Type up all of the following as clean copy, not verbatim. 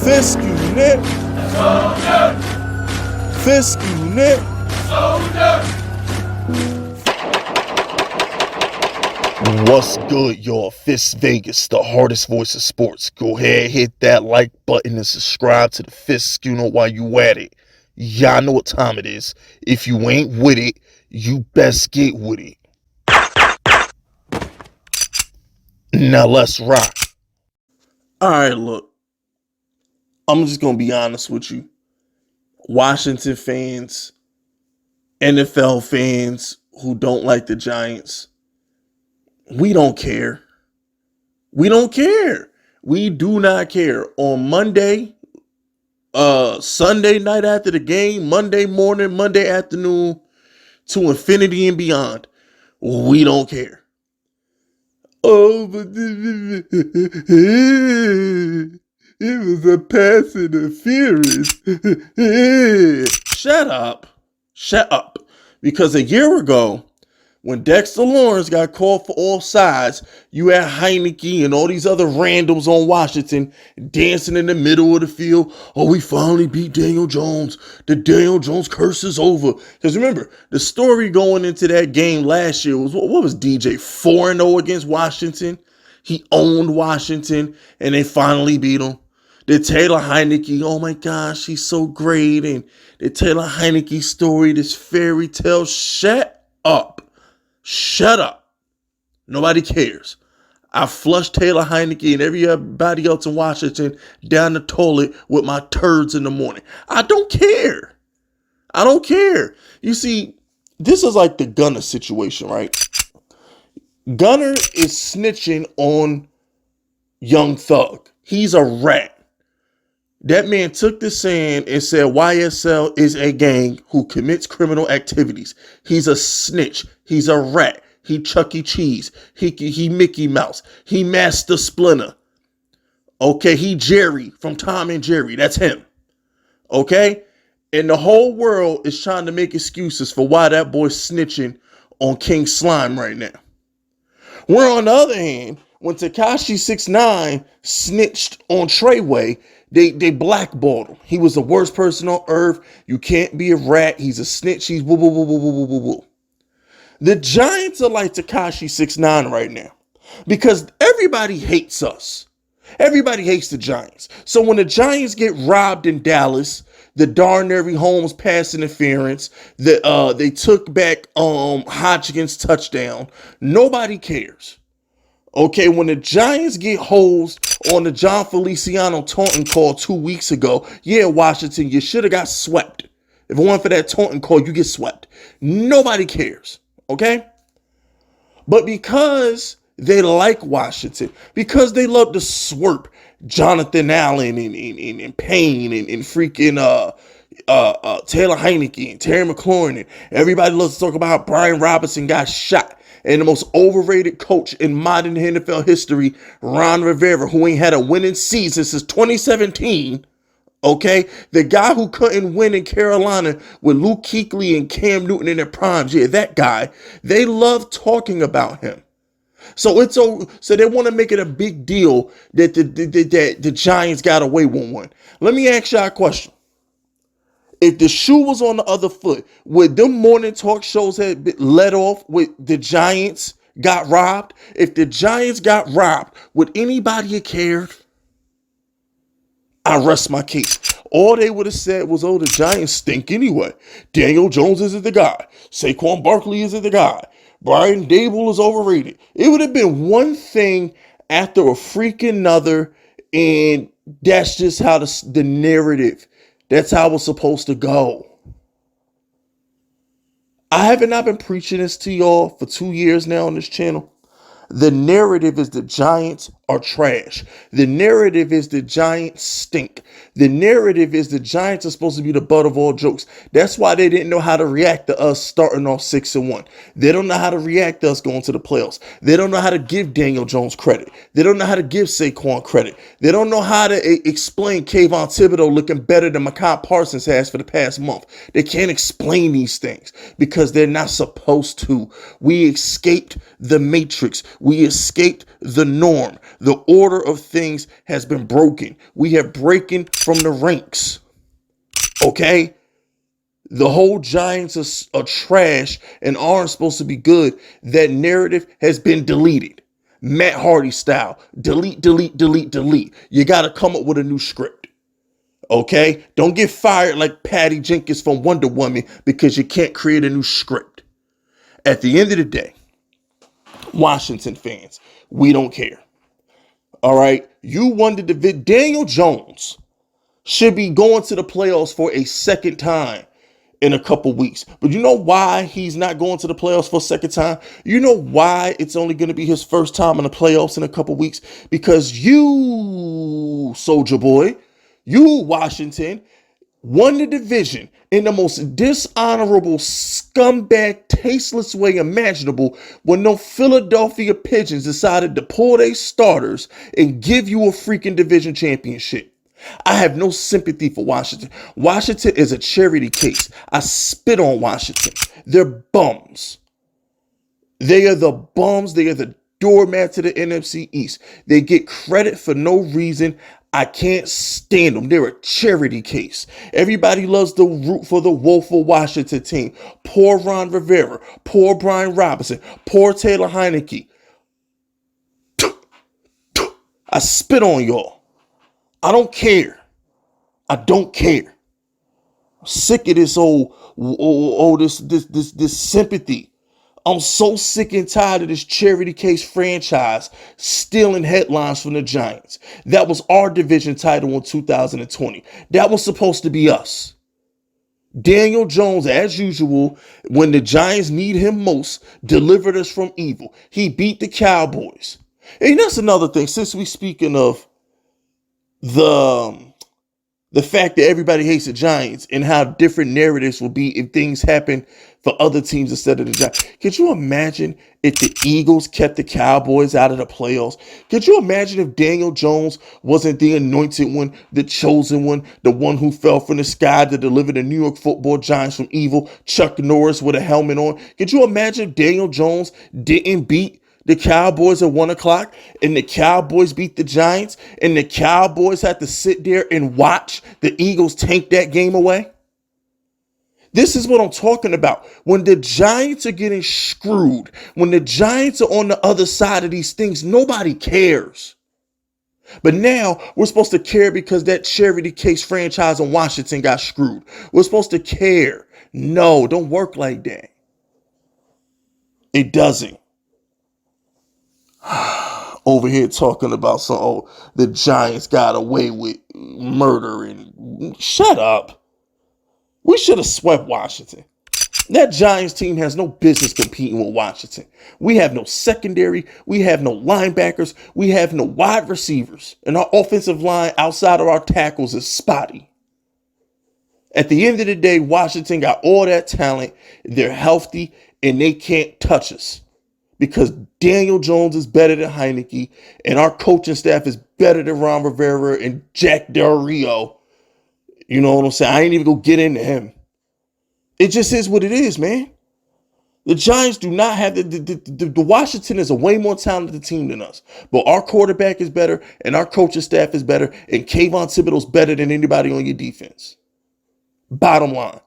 Fiscunit. Fiscunit. What's good, y'all? Fist Vegas, the hardest voice of sports. Go ahead, hit that like button and subscribe to the Fist Schooner while you at it. Y'all know what time it is. If you ain't with it, you best get with it. Now let's rock. Alright, look. I'm just gonna be honest with you. Washington fans, NFL fans who don't like the Giants, we don't care. We don't care. We do not care. On Monday, Sunday night after the game, Monday morning, Monday afternoon, to infinity and beyond, we don't care. Oh, but it was a pass interference. Shut up. Shut up. Because a year ago, when Dexter Lawrence got called for offsides, you had Heineke and all these other randoms on Washington dancing in the middle of the field. Oh, we finally beat Daniel Jones. The Daniel Jones curse is over. Because remember, the story going into that game last year was, what was DJ? 4-0 against Washington. He owned Washington, and they finally beat him. The Taylor Heineke, oh my gosh, he's so great. And the Taylor Heineke story, this fairy tale, shut up. Shut up. Nobody cares. I flushed Taylor Heineke and everybody else in Washington down the toilet with my turds in the morning. I don't care. I don't care. You see, this is like the Gunner situation, right? Gunner is snitching on Young Thug. He's a rat. That man took the sand and said YSL is a gang who commits criminal activities. He's a snitch. He's a rat. He Chuck E. Cheese. He Mickey Mouse. He Master Splinter. Okay, he Jerry from Tom and Jerry. That's him. Okay? And the whole world is trying to make excuses for why that boy's snitching on King Slime right now. Where on the other hand, when Takashi 6ix9ine snitched on Treyway, they blackballed him. He was the worst person on earth. You can't be a rat. He's a snitch. He's woo, woo, woo, woo, woo, woo, woo. The Giants are like Takashi 6ix9ine right now because everybody hates us. Everybody hates the Giants. So when the Giants get robbed in Dallas, the Darnell Holmes pass interference, they took back Hodgkins touchdown, nobody cares. Okay, when the Giants get hosed on the John Feliciano taunting call 2 weeks ago, yeah, Washington, you should have got swept. If it weren't for that taunting call, you get swept. Nobody cares, okay? But because they like Washington, because they love to swerp Jonathan Allen and Payne and freaking Taylor Heineke and Terry McLaurin, and everybody loves to talk about how Brian Robinson got shot. And the most overrated coach in modern NFL history, Ron Rivera, who ain't had a winning season since 2017, okay? The guy who couldn't win in Carolina with Luke Kuechly and Cam Newton in their primes, yeah, that guy. They love talking about him. So they want to make it a big deal that the Giants got away with one. Let me ask y'all a question. If the shoe was on the other foot, would them morning talk shows have been let off with the Giants got robbed? If the Giants got robbed, would anybody have cared? I rest my case. All they would have said was, oh, the Giants stink anyway. Daniel Jones isn't the guy. Saquon Barkley isn't the guy. Brian Dable is overrated. It would have been one thing after a freaking another, and that's just how the narrative. That's how it was supposed to go. I haven't been preaching this to y'all for 2 years now on this channel. The narrative is the Giants are trash. The narrative is the Giants stink. The narrative is the Giants are supposed to be the butt of all jokes. That's why they didn't know how to react to us starting off 6-1. They don't know how to react to us going to the playoffs. They don't know how to give Daniel Jones credit. They don't know how to give Saquon credit. They don't know how to explain Kayvon Thibodeau looking better than Micah Parsons has for the past month. They can't explain these things because they're not supposed to. We escaped the Matrix. We escaped the norm. The order of things has been broken. We have broken from the ranks. Okay? The whole Giants are trash and aren't supposed to be good. That narrative has been deleted. Matt Hardy style. Delete, delete, delete, delete. You got to come up with a new script. Okay? Don't get fired like Patty Jenkins from Wonder Woman because you can't create a new script. At the end of the day, Washington fans, we don't care. All right? You won the division. Daniel Jones should be going to the playoffs for a second time in a couple weeks. But you know why he's not going to the playoffs for a second time? You know why it's only going to be his first time in the playoffs in a couple weeks? Because you, Soldier Boy, you, Washington, won the division in the most dishonorable, scumbag, tasteless way imaginable when no Philadelphia Pigeons decided to pull their starters and give you a freaking division championship. I have no sympathy for Washington. Washington is a charity case. I spit on Washington. They're bums. They are the bums. They are the doormat to the NFC East. They get credit for no reason. I can't stand them. They're a charity case. Everybody loves to root for the Wolf of Washington team. Poor Ron Rivera. Poor Brian Robinson. Poor Taylor Heineke. I spit on y'all. I don't care. I don't care. I'm sick of this this sympathy. I'm so sick and tired of this charity case franchise stealing headlines from the Giants. That was our division title in 2020. That was supposed to be us. Daniel Jones, as usual, when the Giants need him most, delivered us from evil. He beat the Cowboys. And that's another thing. Since we speaking of the fact that everybody hates the Giants and how different narratives will be if things happen for other teams instead of the Giants. Could you imagine if the Eagles kept the Cowboys out of the playoffs? Could you imagine if Daniel Jones wasn't the anointed one, the chosen one, the one who fell from the sky to deliver the New York Football Giants from evil, Chuck Norris with a helmet on? Could you imagine if Daniel Jones didn't beat the Cowboys at 1 o'clock and the Cowboys beat the Giants and the Cowboys had to sit there and watch the Eagles tank that game away? This is what I'm talking about. When the Giants are getting screwed, when the Giants are on the other side of these things, nobody cares. But now we're supposed to care because that charity case franchise in Washington got screwed. We're supposed to care. No, don't work like that. It doesn't. Over here talking about the Giants got away with murder and shut up. We should have swept Washington. That Giants team has no business competing with Washington. We have no secondary. We have no linebackers. We have no wide receivers. And our offensive line outside of our tackles is spotty. At the end of the day, Washington got all that talent. They're healthy and they can't touch us. Because Daniel Jones is better than Heineke, and our coaching staff is better than Ron Rivera and Jack Del Rio. You know what I'm saying? I ain't even gonna get into him. It just is what it is, man. The Giants do not have the Washington is a way more talented team than us. But our quarterback is better, and our coaching staff is better, and Kayvon Thibodeau's better than anybody on your defense. Bottom line.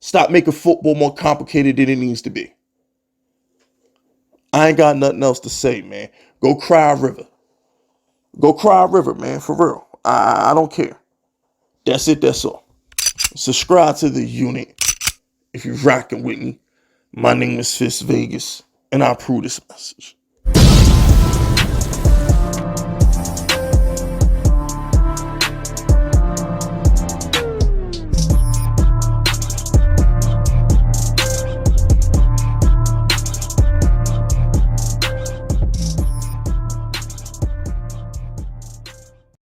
Stop making football more complicated than it needs to be. I ain't got nothing else to say, man. Go cry a river. Go cry a river, man, for real. I don't care. That's it, that's all. Subscribe to the unit if you're rocking with me. My name is Fist Vegas, and I approve this message.